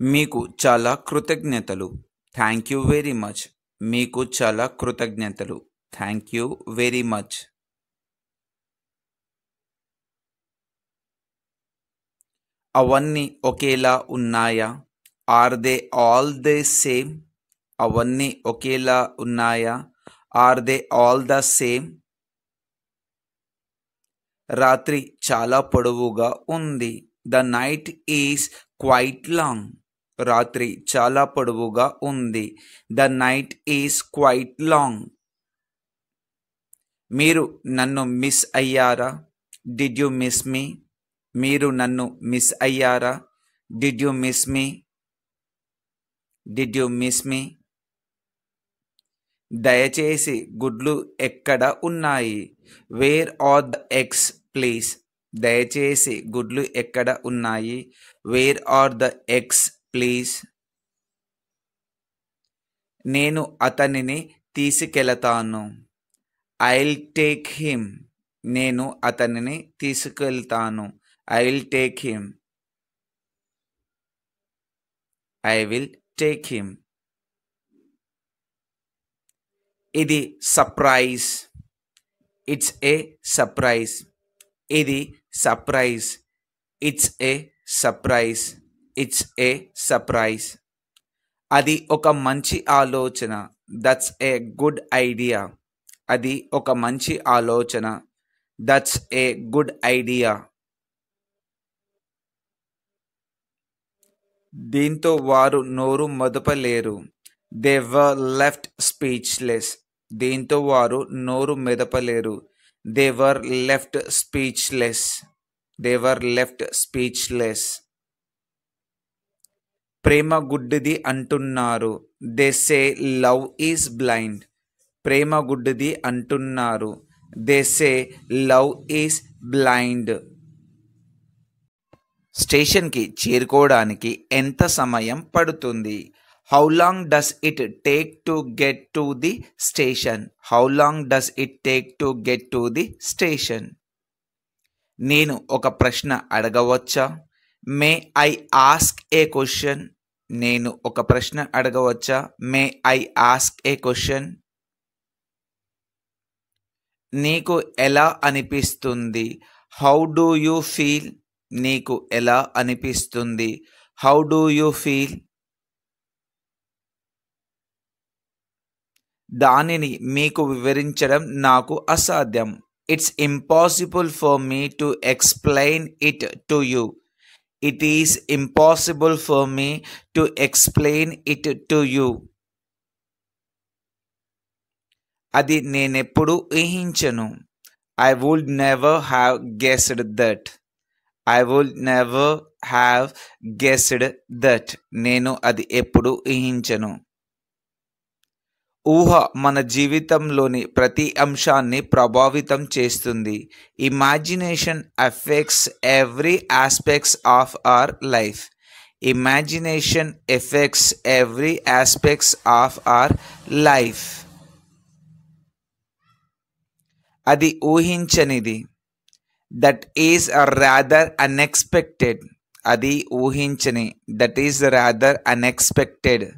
మీకు చాలా కృతజ్ఞతలు. Thank you very much. మీకు చాలా కృతజ్ఞతలు. Thank you very much. అవన్నీ ఒకేలా ఉన్నాయా? Are they all the same? అవన్నీ ఒకేలా ఉన్నాయా? Are they all the same? రాత్రి చాలా పొడవుగా ఉంది. The night is quite long. రాత్రి చాలా పొడవుగా ఉంది. The night is quite long. మీరు నన్ను మిస్ అయ్యారా? Did you miss me? మీరు నన్ను మిస్ అయ్యారా? Did you miss me? Did you miss me? దయచేసి గుడ్లు ఎక్కడ ఉన్నాయి? Where are the eggs please? దయచేసి గుడ్లు ఎక్కడ ఉన్నాయి? Where are the eggs please? నేను అతనిని తీసుకెళతాను. I'll take him. నేను అతనిని తీసుకెళ్తాను. I will take him. I will take him. ఇది సర్ప్రైజ్. It's a surprise. ఇది సర్ప్రైజ్. It's a surprise. It's a surprise. అది ఒక మంచి ఆలోచన. That's a good idea. అది ఒక మంచి ఆలోచన. That's a good idea. దీంతో వారు నోరు మెదపలేరు. They were left speechless. దీంతో వారు నోరు మెదపలేరు. They were left speechless. They were left speechless. ప్రేమ గుడ్డిది అంటున్నారు. They say love is blind. ప్రేమ గుడ్డిది అంటున్నారు. They say love is blind. స్టేషన్కి చేరుకోవడానికి ఎంత సమయం పడుతుంది? How long does it take to get to the station? How long does it take to get to the station? నేను ఒక ప్రశ్న అడగవచ్చా? May I ask a question? నేను ఒక ప్రశ్న అడగవచ్చా? May I ask a question? నీకు ఎలా అనిపిస్తుంది? How do you feel? నీకు ఎలా అనిపిస్తుంది? How do you feel? దానిని మీకు వివరించడం నాకు అసాధ్యం. It's impossible for me to explain it to you. It is impossible for me to explain it to you. అది నేనెప్పుడు ఊహించను. I would never have guessed that. I would never have guessed that. నేను అది ఎప్పుడు ఊహించను. ఊహ మన జీవితంలోని ప్రతి అంశాన్ని ప్రభావితం చేస్తుంది. Imagination affects every aspects of our life. Imagination effects every aspects of our life. అది ఊహించనిది. That is rather unexpected. అది ఊహించని. That is rather unexpected.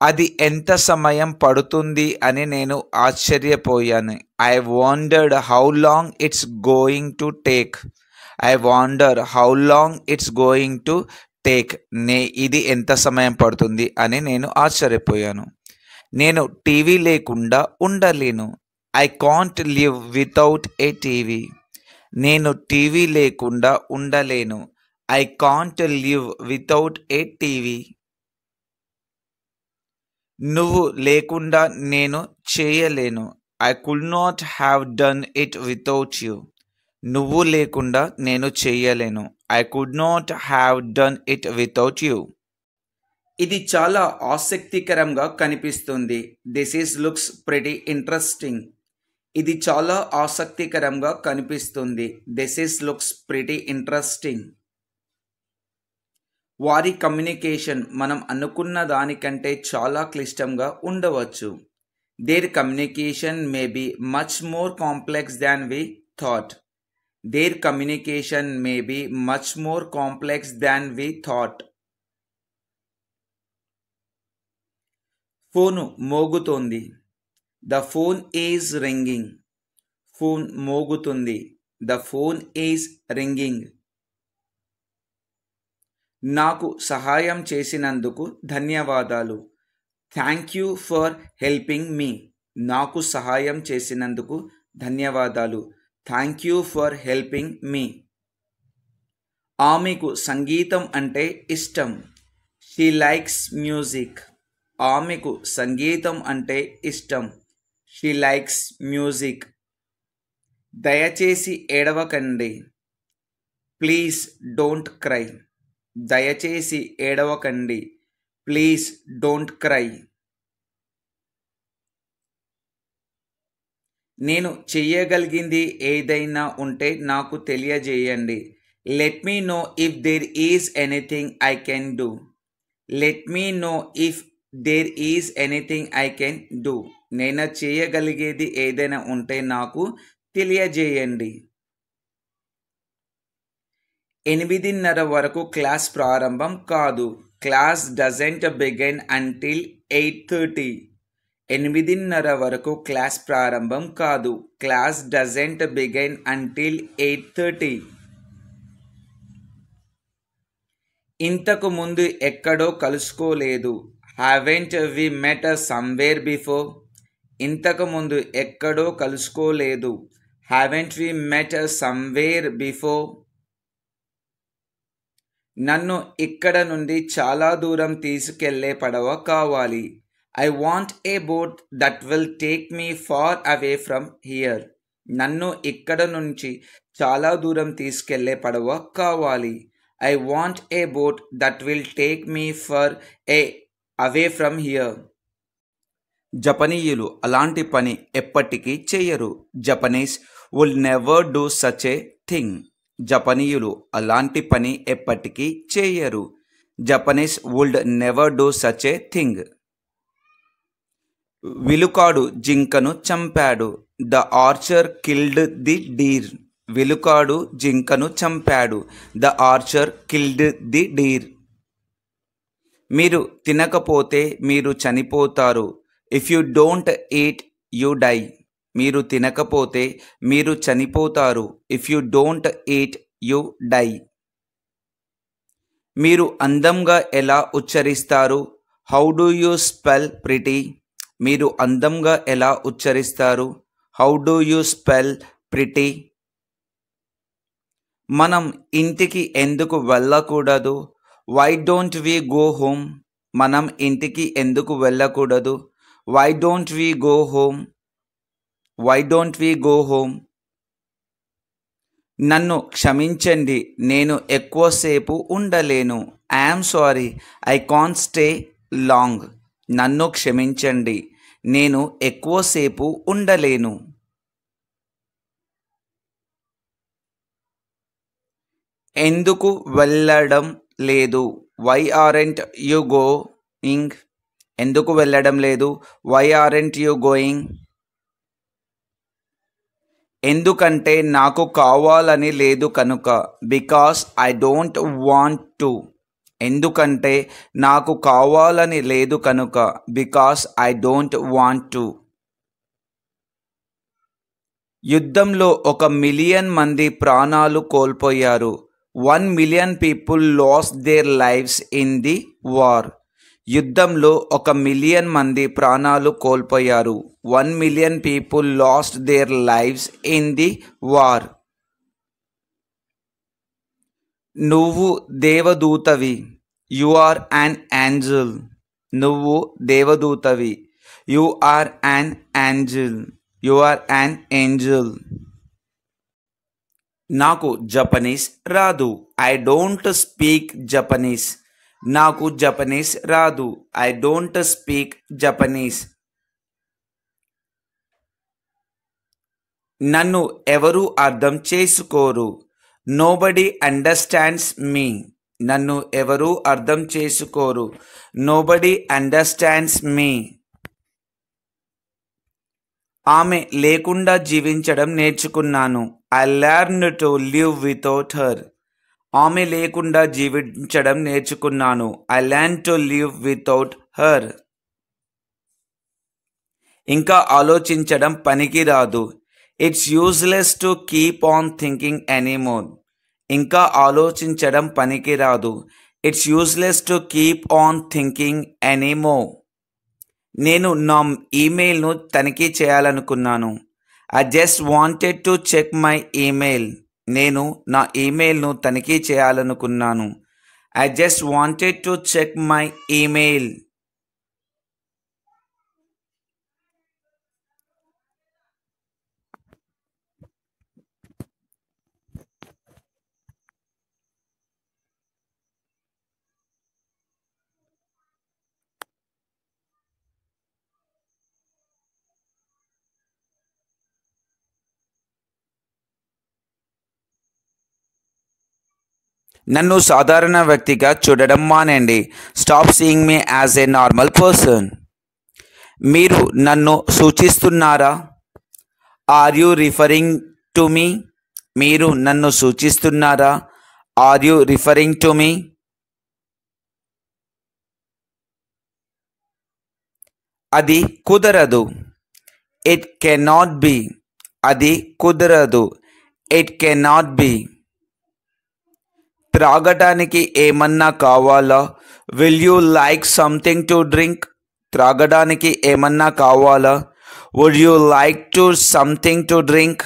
అది ఎంత సమయం పడుతుంది అని నేను ఆశ్చర్యపోయాను. I wondered how long it's going to take. I wonder how long it's going to take. ఇది ఎంత సమయం పడుతుంది అని నేను ఆశ్చర్యపోయాను. నేను టీవీ లేకుండా ఉండలేను. I can't live without a TV. నేను టీవీ లేకుండా ఉండలేను. I can't live without a TV. నువ్వు లేకుండా నేను చేయలేను. I could not have done it without you. నువ్వు లేకుండా నేను చేయలేను. I could not have done it without you. ఇది చాలా ఆసక్తికరంగా కనిపిస్తుంది. This is looks pretty interesting. ఇది చాలా ఆసక్తికరంగా కనిపిస్తుంది. This is looks pretty interesting. వారి కమ్యూనికేషన్ మనం అనుకున్న దానికంటే చాలా క్లిష్టంగా ఉండవచ్చు. There communication may be much more complex than we thought. Their communication may be much more complex than we thought. Phone మోగుతోంది. The phone is ringing. Phone మోగుతుంది. The phone is ringing. నాకు సహాయం చేసినందుకు ధన్యవాదాలు. Thank you for helping me. నాకు సహాయం చేసినందుకు ధన్యవాదాలు. Thank you for helping me. ఆమెకు సంగీతం అంటే ఇష్టం. She likes music. ఆమెకు సంగీతం అంటే ఇష్టం. She likes music. దయచేసి ఏడవకండి. Please don't cry. దయచేసి ఏడవకండి. Please don't cry. నేను చెయ్యగలిగింది ఏదైనా ఉంటే నాకు తెలియజేయండి. Let me know if there is anything I can do. Let me know if there is anything I can do. నేను చేయగలిగేది ఏదైనా ఉంటే నాకు తెలియజేయండి. 8:30 వరకు క్లాస్ ప్రారంభం కాదు. Class doesn't begin until 8:30. 8:30 వరకు క్లాస్ ప్రారంభం కాదు. Class doesn't begin until 8:30. ఇంతకు ముందు ఎక్కడో కలుసుకోలేదు. Haven't we met somewhere before. ఇంతకు ముందు ఎక్కడో కలుసుకోలేదు. Haven't we met somewhere before. నన్ను ఇక్కడ నుండి చాలా దూరం తీసుకెళ్లే పడవ కావాలి. I want a boat that will take me far away from here. నన్ను ఇక్కడ నుంచి చాలా దూరం తీసుకెళ్లే పడవ కావాలి. I want a boat that will take me far away from here. జపనీయులు అలాంటి పని ఎప్పటికీ చేయరు. Japanese will never do such a thing. జపనీయులు అలాంటి పని ఎప్పటికీ చేయరు. Japanese would never do such a thing. విలుకాడు జింకను చంపాడు. The archer killed the deer. విలుకాడు జింకను చంపాడు. The archer killed the deer. మీరు తినకపోతే మీరు చనిపోతారు. If you don't eat you die. మీరు తినకపోతే మీరు చనిపోతారు. If you don't eat you die. మీరు అందంగా ఎలా ఉచ్చరిస్తారు? How do you spell pretty. మీరు అందంగా ఎలా ఉచ్చరిస్తారు? How do you spell pretty. మనం ఇంటికి ఎందుకు వెళ్ళకూడదు? Why don't we go home. మనం ఇంటికి ఎందుకు వెళ్ళకూడదు? Why don't we go home. Why don't we go home. నన్ను క్షమించండి, నేను ఎక్కువసేపు ఉండలేను. I'm sorry, I can't stay long. నన్ను క్షమించండి, నేను ఎక్కువసేపు ఉండలేను. ఎందుకు వెళ్ళడం లేదు? Why aren't you going. ఎందుకు వెళ్ళడం లేదు? Why aren't you going. ఎందుకంటే నాకు కావాలని లేదు కనుక. Because I don't want to. ఎందుకంటే నాకు కావాలని లేదు కనుక. Because I don't want to. యుద్ధంలో 1,000,000 మంది ప్రాణాలు కోల్పోయారు. 1,000,000 people lost their lives in the war. యుద్ధంలో 1,000,000 మంది ప్రాణాలు కోల్పోయారు. 1,000,000 people lost their lives in the war. నువ్వు దేవదూతవి. You are an angel. నువ్వు దేవదూతవి. You are an angel. You are an angel. నాకు జపనీస్ రాదు. I don't speak Japanese. నాకు జపనీస్ రాదు. I don't speak Japanese. నన్ను ఎవరు అర్థం చేసుకోరు. Nobody understands me. నన్ను ఎవరు అర్థం చేసుకోరు. Nobody understands me. ఆమె లేకుండా జీవించడం నేర్చుకున్నాను. I learn to live without her. ఆమె లేకుండా జీవించడం నేర్చుకున్నాను. I learn to live without her. ఇంకా ఆలోచించడం పనికిరాదు. It's useless to keep on thinking anymore. ఇంకా ఆలోచించడం పనికిరాదు. It's useless to keep on thinking anymore. నేను నా ఈమెయిల్ను తనిఖీ చేయాలనుకున్నాను. I just wanted to check my email. నేను నా ఈమెయిల్ను తనిఖీ చేయాలనుకున్నాను. I just wanted to check my email. నన్ను సాధారణ వ్యక్తిగా చూడడం మానేయండి. Stop seeing me as a normal person. మీరు నన్ను సూచిస్తున్నారా? Are you referring to me? మీరు నన్ను సూచిస్తున్నారా? Are you referring to me? అది కుదరదు. It cannot be. అది కుదరదు. It cannot be. త్రాగడానికి ఏమన్నా కావాలా? Will you like something to drink? త్రాగడానికి ఏమన్నా కావాలా? Would you like to something to drink?